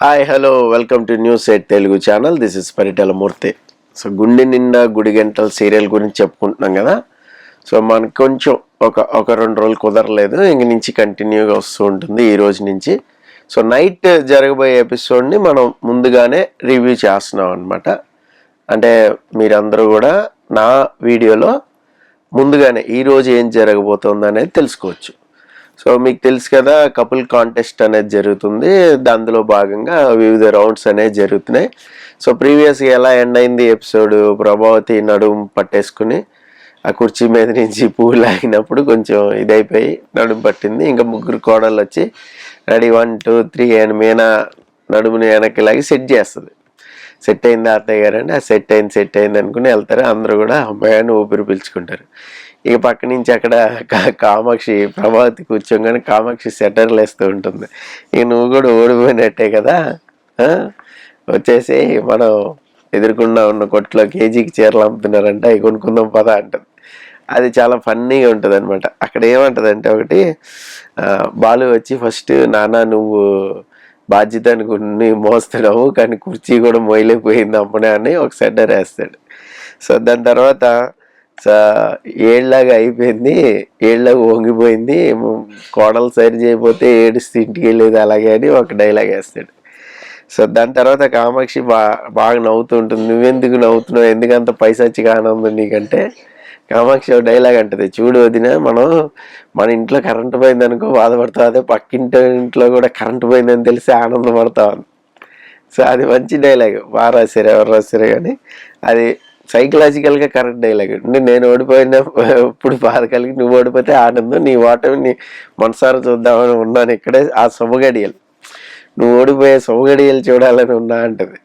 Hi hello welcome to news eight Telugu channel. This is Paritala Murthy. So గుండె నిండా గుడి గంటల సీరియల్ గురించి చెప్పుకుంటున్నాం కదా. సో మనకు కొంచెం ఒక 2 రోజులు కుదరలేదు, ఇంక నుంచి కంటిన్యూగా వస్తూ ఉంటుంది ఈ రోజు నుంచి. సో నైట్ జరగబోయే ఎపిసోడ్ని మనం ముందుగానే రివ్యూ చేస్తున్నాం అనమాట. అంటే మీరందరూ కూడా నా వీడియోలో ముందుగానే ఈరోజు ఏం జరగబోతుంది అనేది తెలుసుకోవచ్చు. సో మీకు తెలుసు కదా, కపుల్ కాంటెస్ట్ అనేది జరుగుతుంది. అందులో భాగంగా వివిధ రౌండ్స్ అనేవి జరుగుతున్నాయి. సో ప్రీవియస్గా ఎలా ఎండ్ అయింది ఎపిసోడ్, ప్రభావతి నడుము పట్టేసుకుని ఆ కుర్చీ మీద నుంచి పూలు ఆగినప్పుడు కొంచెం ఇదైపోయి నడుము పట్టింది. ఇంకా ముగ్గురు కోడళ్ళు వచ్చి రెడీ 1 2 3 అని మీనా నడుముని వెనక్కి లాగి సెట్ చేస్తుంది. సెట్ అయింది అత్తయ్య గారు అంటే, ఆ సెట్ అయింది అనుకుని వెళ్తారు. అందరూ కూడా అమ్మాయిని ఊపిరి పీల్చుకుంటారు. ఇక పక్క నుంచి అక్కడ కామాక్షి ప్రభావతి కూర్చోగానే కామాక్షి సెటర్లు వేస్తూ ఉంటుంది. ఇక నువ్వు కూడా ఓడిపోయినట్టే కదా, వచ్చేసి మనం ఎదురుకుండా ఉన్న కొట్లో కేజీకి చీరలు అమ్ముతున్నారంట, అవి కొనుక్కుందాం పద అంటుంది. అది చాలా ఫన్నీగా ఉంటుంది అనమాట. అక్కడ ఏమంటుంది ఒకటి బాలు వచ్చి ఫస్ట్ నాన్న నువ్వు బాధ్యత అనుకుని మోస్తున్నావు, కానీ కుర్చీ కూడా మోయలేకపోయింది అమ్మనే అని ఒక సెటర్ వేస్తాడు. సో దాని తర్వాత ఏళ్ళలాగా అయిపోయింది, ఏళ్ళలాగా వంగిపోయింది, కోడలు సరి చేయకపోతే ఏడుస్తూ ఇంటికి వెళ్ళేది అలాగే అని ఒక డైలాగ్ వేస్తాడు. సో దాని తర్వాత కామాక్షి బాగా నవ్వుతూ ఉంటుంది. నువ్వెందుకు నవ్వుతున్నావు, ఎందుకంత పైసచ్చిగా ఆనందం నీకంటే కామాక్షి ఒక డైలాగ్ అంటది, చూడు వదిన, మన ఇంట్లో కరెంటు పోయింది అనుకో బాధపడతావు, అదే ఇంట్లో కూడా కరెంటు పోయిందని తెలిసి ఆనందపడతావు అని. సో అది మంచి డైలాగ్, బాగా రాశారు, ఎవరు రాశారు కానీ అది సైకలాజికల్గా కరెక్ట్ డైలాగ్. అంటే నేను ఓడిపోయినా ఇప్పుడు బాధ కలిగి, నువ్వు ఓడిపోతే ఆనందం, నీ ఓటమి నీ మనసారా చూద్దామని ఉన్నాను ఇక్కడే, ఆ శుభగడియలు నువ్వు ఓడిపోయే శుభగడియలు చూడాలని ఉన్నా అంటది.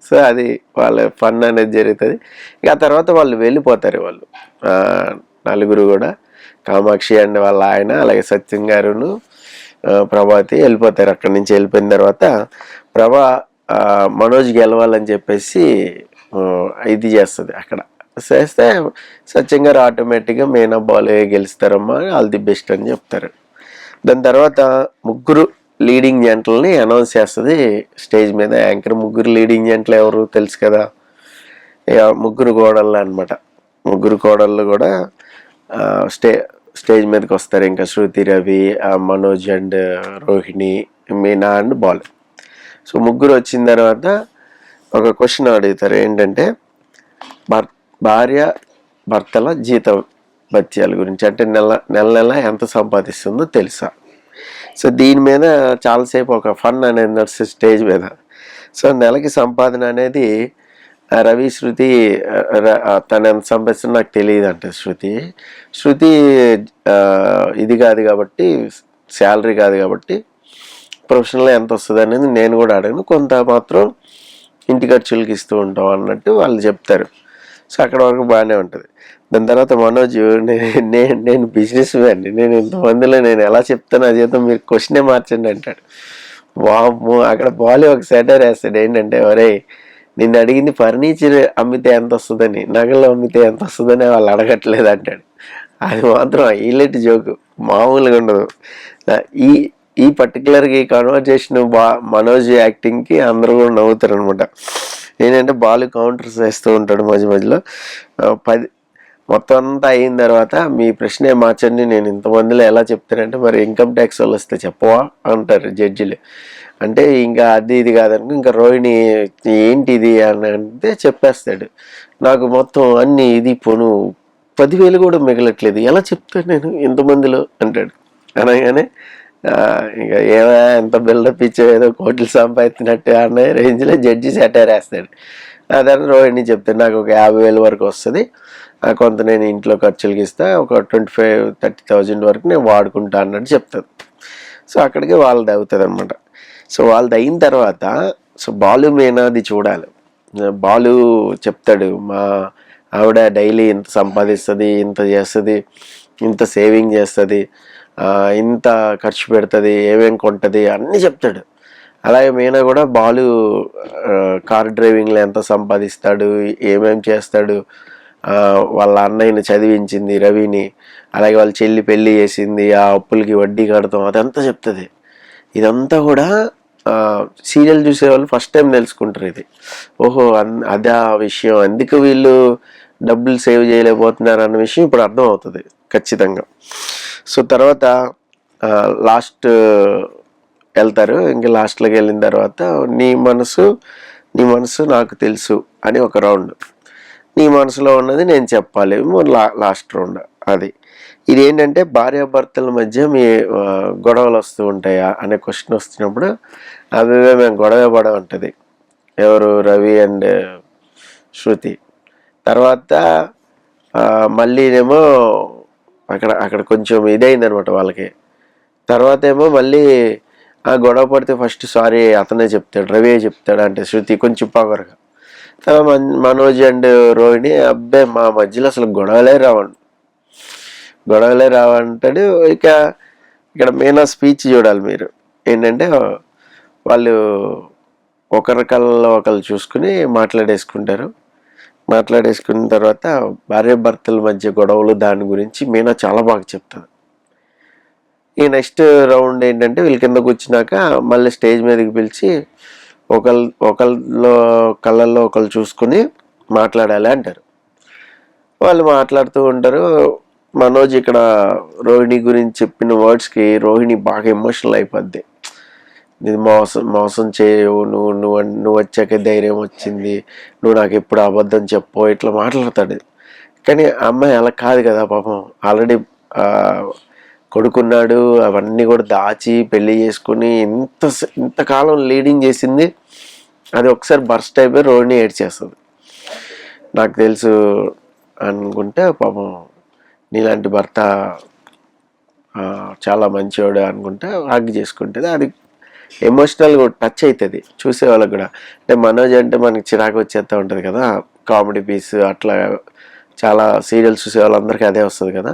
సో అది వాళ్ళ ఫన్ అనేది జరుగుతుంది. ఇక ఆ తర్వాత వాళ్ళు వెళ్ళిపోతారు. వాళ్ళు నలుగురు కూడా, కామాక్షి అండ్ వాళ్ళ ఆయన, అలాగే సత్యం గారును ప్రభావతి వెళ్ళిపోతారు. అక్కడి నుంచి వెళ్ళిపోయిన తర్వాత మనోజ్ గెలవాలని చెప్పేసి ఇది చేస్తుంది. అక్కడ చేస్తే సత్యం గారు ఆటోమేటిక్గా మెయిన్ బాల్ గెలుస్తారమ్మా, ఆల్ ది బెస్ట్ అని చెప్తారు. దాని తర్వాత ముగ్గురు లీడింగ్ జంటల్ని అనౌన్స్ చేస్తుంది స్టేజ్ మీద యాంకర్. ముగ్గురు లీడింగ్ జంటలు ఎవరు తెలుసు కదా, ముగ్గురు కోడళ్ళు అనమాట. ముగ్గురు కోడళ్ళు కూడా స్టేజ్ మీదకి వస్తారు. ఇంకా Shruti, Ravi, Manoj and Rohini, Meena and Bal. So ముగ్గురు వచ్చిన తర్వాత ఒక క్వశ్చన్ అడుగుతారు, ఏంటంటే భార్య భర్తల జీత భత్యాల గురించి. అంటే నెల ఎంత సంపాదిస్తుందో తెలుసా. సో దీని మీద చాలాసేపు ఒక ఫన్ అనేది నడుస్తుంది స్టేజ్ మీద. సో నెలకి సంపాదన అనేది రవి శృతి తను ఎంత సంపాదిస్తుందో నాకు తెలియదు అంటే, శృతి ఇది కాదు కాబట్టి, శాలరీ కాదు కాబట్టి ప్రొఫెషనల్గా ఎంత వస్తుంది అనేది నేను కూడా అడగను, కొంత మాత్రం ఇంటి ఖర్చులకి ఇస్తూ ఉంటాం అన్నట్టు వాళ్ళు చెప్తారు. సో అక్కడ వరకు బాగానే ఉంటుంది. దాని తర్వాత మనోజ్, నేను బిజినెస్ మ్యాన్, నేను ఇంతమందిలో నేను ఎలా చెప్తాను ఆ జీతం, మీరు క్వశ్చనే మార్చండి అంటాడు. వామ్మో, అక్కడ బాలీ ఒక సెటర్ వేస్తాడు, ఏంటంటే ఒరే నిన్ను అడిగింది ఫర్నిచర్ అమ్మితే ఎంత వస్తుందని, నగలు అమ్మితే ఎంత వస్తుందని వాళ్ళు అడగట్లేదు అంటాడు. అది మాత్రం హైలైట్ జోకు, మామూలుగా ఉండదు. ఈ పర్టికులర్గా ఈ కన్వర్జేషన్ మనోజ్ యాక్టింగ్కి అందరూ కూడా నవ్వుతారు అనమాట. ఏంటంటే బాలు కౌంటర్స్ వేస్తూ ఉంటాడు మధ్యలో. మొత్తం అంతా అయిన తర్వాత మీ ప్రశ్నే మార్చండి, నేను ఇంతమందిలో ఎలా చెప్తానంటే, మరి ఇన్కమ్ ట్యాక్స్ వాళ్ళు వస్తే చెప్పవా అంటారు జడ్జిలు. అంటే ఇంకా అది ఇది కాదనుకో, ఇంకా రోహిణి ఏంటి ఇది అని అంటే చెప్పేస్తాడు, నాకు మొత్తం అన్ని ఇది పోను 10,000 కూడా మిగలట్లేదు, ఎలా చెప్తాను నేను ఇంతమందిలో అంటాడు. అనగానే ఇక ఎంత బిల్డప్ ఇచ్చో, ఏదో కోట్లు సంపాదించినట్టు అనే రేంజ్లో జడ్జి సెటైర్ వేస్తాడు. అదని రోహిణి చెప్తాడు, నాకు ఒక 50,000 వరకు వస్తుంది, కొంత నేను ఇంట్లో ఖర్చులకి ఇస్తా, ఒక 25,000-30,000 వరకు నేను వాడుకుంటా అన్నట్టు చెప్తాను. సో అక్కడికి వాళ్ళది అవుతుంది అనమాట. సో వాళ్ళది అయిన తర్వాత సో బాలు మీనాది చూడాలి. బాలు చెప్తాడు, మా ఆవిడ డైలీ ఇంత సంపాదిస్తుంది, ఇంత చేస్తుంది, ఇంత సేవింగ్ చేస్తుంది, ఇంత ఖర్చు పెడుతుంది, ఏమేం కొంటుంది అన్నీ చెప్తాడు. అలాగే మీనా కూడా బాలు కార్ డ్రైవింగ్లో ఎంత సంపాదిస్తాడు, ఏమేం చేస్తాడు, వాళ్ళ అన్నయ్యని చదివించింది రవిని, అలాగే వాళ్ళ చెల్లి పెళ్ళి చేసింది, ఆ అప్పులకి వడ్డీ కడతాం, అదంతా చెప్తుంది. ఇదంతా కూడా సీరియల్ చూసేవాళ్ళు ఫస్ట్ టైం తెలుసుకుంటారు ఇది. ఓహో అదే ఆ విషయం, అందుకు వీళ్ళు డబ్బులు సేవ్ చేయలేకపోతున్నారు అన్న విషయం ఇప్పుడు అర్థం అవుతుంది ఖచ్చితంగా. సో తర్వాత లాస్ట్ వెళ్తారు. ఇంకా లాస్ట్లోకి వెళ్ళిన తర్వాత నీ మనసు నాకు తెలుసు అని ఒక రౌండ్, నీ మనసులో ఉన్నది నేను చెప్పాలి లాస్ట్ రౌండ్. అది ఇదేంటంటే భార్యాభర్తల మధ్య మీ గొడవలు వస్తూ ఉంటాయా అనే క్వశ్చన్ వస్తున్నప్పుడు అవి మేము గొడవ పడ ఉంటుంది ఎవరు, రవి అండ్ శృతి. తర్వాత మళ్ళీనేమో అక్కడ కొంచెం ఇదైందనమాట వాళ్ళకి. తర్వాత ఏమో మళ్ళీ గొడవ పడితే ఫస్ట్ సారీ అతనే చెప్తాడు, రవి చెప్తాడు, అంటే శృతి కొంచెం పవర్గా. తర్వాత మనోజ్ అండ్ రోహిణి అబ్బాయి మా మధ్యలో అసలు గొడవలే రావంటాడు. ఇక ఇక్కడ మెయిన్ స్పీచ్ చూడాలి మీరు. ఏంటంటే వాళ్ళు ఒకరి కళ్ళలో ఒకరు చూసుకుని మాట్లాడేసుకున్న తర్వాత భార్యాభర్తల మధ్య గొడవలు దాని గురించి మీనా చాలా బాగా చెప్తారు. ఈ నెక్స్ట్ రౌండ్ ఏంటంటే వీళ్ళ కింద కూర్చున్నాక మళ్ళీ స్టేజ్ మీదకి పిలిచి ఒకళ్ళ కళ్ళల్లో ఒకళ్ళు చూసుకుని మాట్లాడాలి అంటారు. వాళ్ళు మాట్లాడుతూ ఉంటారు. మనోజ్ ఇక్కడ రోహిణి గురించి చెప్పిన వర్డ్స్కి రోహిణి బాగా ఎమోషనల్ అయిపోద్ది. ఇది మోసం చేయవు, నువ్వు వచ్చాకే ధైర్యం వచ్చింది, నువ్వు నాకు ఎప్పుడు అబద్ధం చెప్పు, ఇట్లా మాట్లాడతాడు. కానీ అమ్మాయి అలా కాదు కదా పాపం, ఆల్రెడీ కొడుకున్నాడు, అవన్నీ కూడా దాచి పెళ్లి చేసుకుని ఇంతకాలం లీడింగ్ చేసింది. అది ఒకసారి బర్స్ట్ అయిపోయి రోహిణి ఏడ్చేస్తుంది. నాకు తెలుసు అనుకుంటే పాపం నీలాంటి భర్త చాలా మంచివాడు అనుకుంటే హగ్ చేసుకుంటుంది. అది ఎమోషనల్గా టచ్ అవుతుంది చూసే వాళ్ళకి కూడా. అంటే మనోజ్ అంటే మనకి చిరాకు వచ్చేస్తూ ఉంటుంది కదా, కామెడీ పీస్ అట్లా చాలా సీరియల్స్ చూసే వాళ్ళందరికీ అదే వస్తుంది కదా.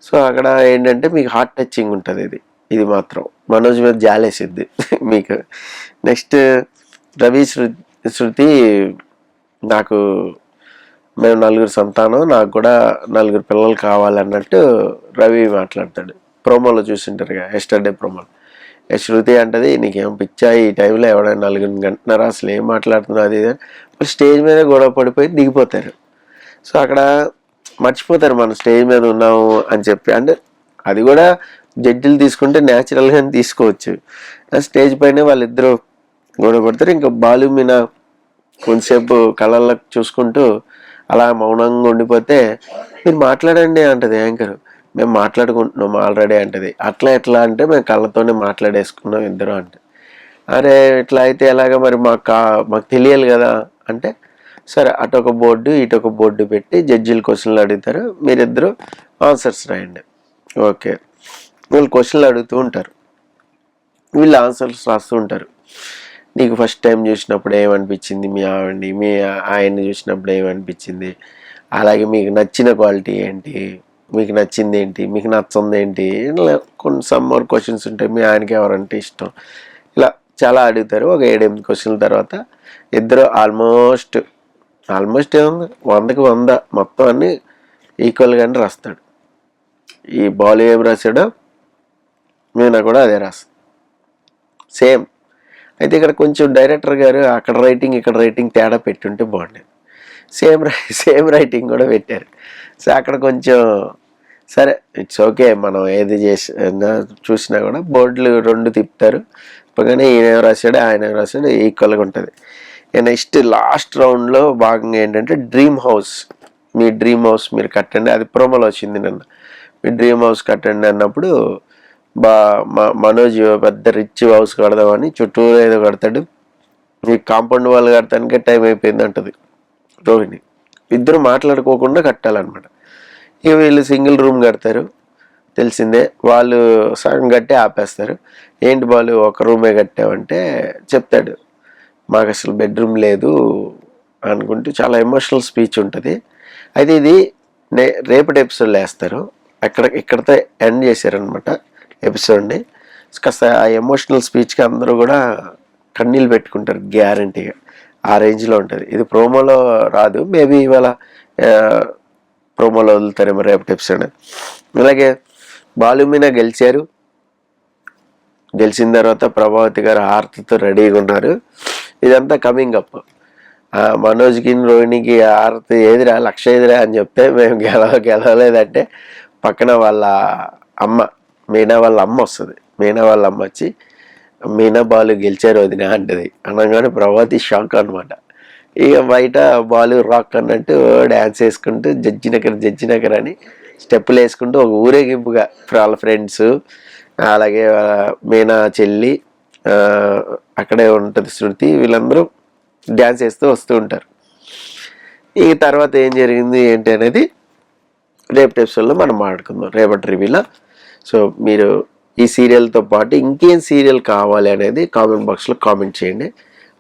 సో అక్కడ ఏంటంటే మీకు హార్ట్ టచింగ్ ఉంటుంది. ఇది మాత్రం మనోజ్ మీద జాలేసిద్ది మీకు. నెక్స్ట్ రవి శృతి మేము 4 సంతానం, నాకు కూడా 4 పిల్లలు కావాలన్నట్టు రవి మాట్లాడతాడు. ప్రోమోలో చూసింటారుగా, ఎస్టర్డే ప్రోమోలో. శృతి అంటది నీకేం పిచ్చా, ఈ టైంలో ఎవడైనా 4 గంటన్నర అసలు ఏం మాట్లాడుతున్నా అది ఇది స్టేజ్ మీద గొడవ పడిపోయి దిగిపోతారు. సో అక్కడ మర్చిపోతారు మనం స్టేజ్ మీద ఉన్నాము అని చెప్పి. అంటే అది కూడా జడ్జిలు తీసుకుంటే న్యాచురల్గానే తీసుకోవచ్చు. స్టేజ్ పైన వాళ్ళిద్దరూ గొడవ పడతారు. ఇంకా బాలు మీనా కొంతసేపు కళ్ళల్లో చూసుకుంటూ అలా మౌనంగా ఉండిపోతే మీరు మాట్లాడండి అంటది యాంకర్. మేము మాట్లాడుకుంటున్నాం ఆల్రెడీ అంటది. అట్లా ఎట్లా అంటే మేము కళ్ళతోనే మాట్లాడేసుకున్నాం ఇద్దరు అంటే. అరే ఇట్లా అయితే ఎలాగ మరి మాకు తెలియాలి కదా అంటే, సరే అటొక బోర్డు ఇటొక బోర్డు పెట్టి జడ్జిలు క్వశ్చన్లు అడుగుతారు, మీరిద్దరు ఆన్సర్స్ రాయండి. ఓకే, వీళ్ళు క్వశ్చన్లు అడుగుతూ ఉంటారు, వీళ్ళు ఆన్సర్స్ రాస్తూ ఉంటారు. నీకు ఫస్ట్ టైం చూసినప్పుడు ఏమనిపించింది, మీ ఆయన్ని చూసినప్పుడు ఏమనిపించింది, అలాగే మీకు నచ్చిన క్వాలిటీ ఏంటి, మీకు నచ్చింది ఏంటి, మీకు నచ్చింది ఏంటి, ఇలా కొన్ని సమ్ మోర్ క్వశ్చన్స్ ఉంటాయి. మీ ఆయనకి ఎవరంటే ఇష్టం, ఇలా చాలా అడుగుతారు. ఒక 7-8 క్వశ్చన్ల తర్వాత ఇద్దరు ఆల్మోస్ట్ ఏముంది 100కి 100 మొత్తం అన్ని ఈక్వల్గానే రాస్తాడు. ఈ బాలు ఏం రాశాడో మీనా కూడా అదే రాస్తాడు, సేమ్. అయితే ఇక్కడ కొంచెం డైరెక్టర్ గారు అక్కడ రైటింగ్ ఇక్కడ రైటింగ్ తేడా పెట్టుంటే బాగుండేది. సేమ్ రైటింగ్ కూడా పెట్టారు. సో అక్కడ కొంచెం సరే ఇట్స్ ఓకే, మనం ఏది చూసినా కూడా బోర్డులు 2 తిప్పుతారు. కానీ ఈయన రాశాడు ఆయన రాశాడు ఈక్వల్గా ఉంటుంది. నెక్స్ట్ లాస్ట్ రౌండ్లో భాగంగా ఏంటంటే డ్రీమ్ హౌస్, మీ డ్రీమ్ హౌస్ మీరు కట్టండి. అది ప్రోమోలో వచ్చింది నిన్న. మీ డ్రీమ్ హౌస్ కట్టండి అన్నప్పుడు మనోజ్ పెద్ద రిచ్ హౌస్ కడదామని చుట్టూరు ఏదో కడతాడు. మీ కాంపౌండ్ వాళ్ళు కడతానికే టైం అయిపోయింది అంటది రోహిణి. ఇద్దరు మాట్లాడుకోకుండా కట్టాలన్నమాట. ఇక వీళ్ళు సింగిల్ రూమ్ కడతారు, తెలిసిందే. వాళ్ళు సగం కట్టి ఆపేస్తారు. ఏంటి బాలు ఒక రూమే కట్టామంటే చెప్తాడు, మాకు అసలు బెడ్రూమ్ లేదు అనుకుంటూ చాలా ఎమోషనల్ స్పీచ్ ఉంటుంది. అయితే ఇది రేపటి ఎపిసోడ్లో వేస్తారు. ఇక్కడతో ఎండ్ చేశారనమాట ఎపిసోడ్ని. కాస్త ఆ ఎమోషనల్ స్పీచ్కి అందరూ కూడా కన్నీళ్ళు పెట్టుకుంటారు గ్యారంటీగా, ఆ రేంజ్లో ఉంటుంది. ఇది ప్రోమోలో రాదు, మేబీ ఇవాళ ప్రోమోలో వదులుతారేమో రేపటి ఎపిసోడ్. అలాగే బాలు మీనా గెలిచారు. గెలిచిన తర్వాత ప్రభావతి గారు హారతితో రెడీగా ఉన్నారు. ఇదంతా కమింగ్ అప్. మనోజ్కి రోహిణికి హారతి ఏదిరా 1,00,000 ఎదిరా అని చెప్తే మేము గెలవలేదంటే పక్కన వాళ్ళ అమ్మ మీనా వాళ్ళ అమ్మ వస్తుంది. మీనా వాళ్ళ అమ్మ వచ్చి మీనా బాలు గెలిచారు వదిన అంటది. అనగానే ప్రభావతి షాక్ అనమాట. ఇక బయట బాలు రాక్ అన్నట్టు డ్యాన్స్ వేసుకుంటూ జడ్జినగర్ అని స్టెప్పులు వేసుకుంటూ ఒక ఊరేగింపుగా వాళ్ళ ఫ్రెండ్స్, అలాగే మీనా చెల్లి, అక్కడే ఉంటుంది శృతి, వీళ్ళందరూ డ్యాన్స్ వేస్తూ వస్తూ ఉంటారు. ఈ తర్వాత ఏం జరిగింది ఏంటి అనేది రేపటి ఎపిసోడ్లో మనం మాట్లాడుకుందాం, రేపటి రివ్యూలో. సో మీరు ఈ సీరియల్తో పాటు ఇంకేం సీరియల్ కావాలి అనేది కామెంట్ బాక్స్లో కామెంట్ చేయండి,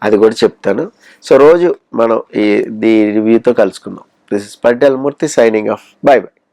అది కూడా చెప్తాను. సో రోజు మనం ఈ రివ్యూతో కలుసుకుందాం. This is Patel Murthy signing off. By by.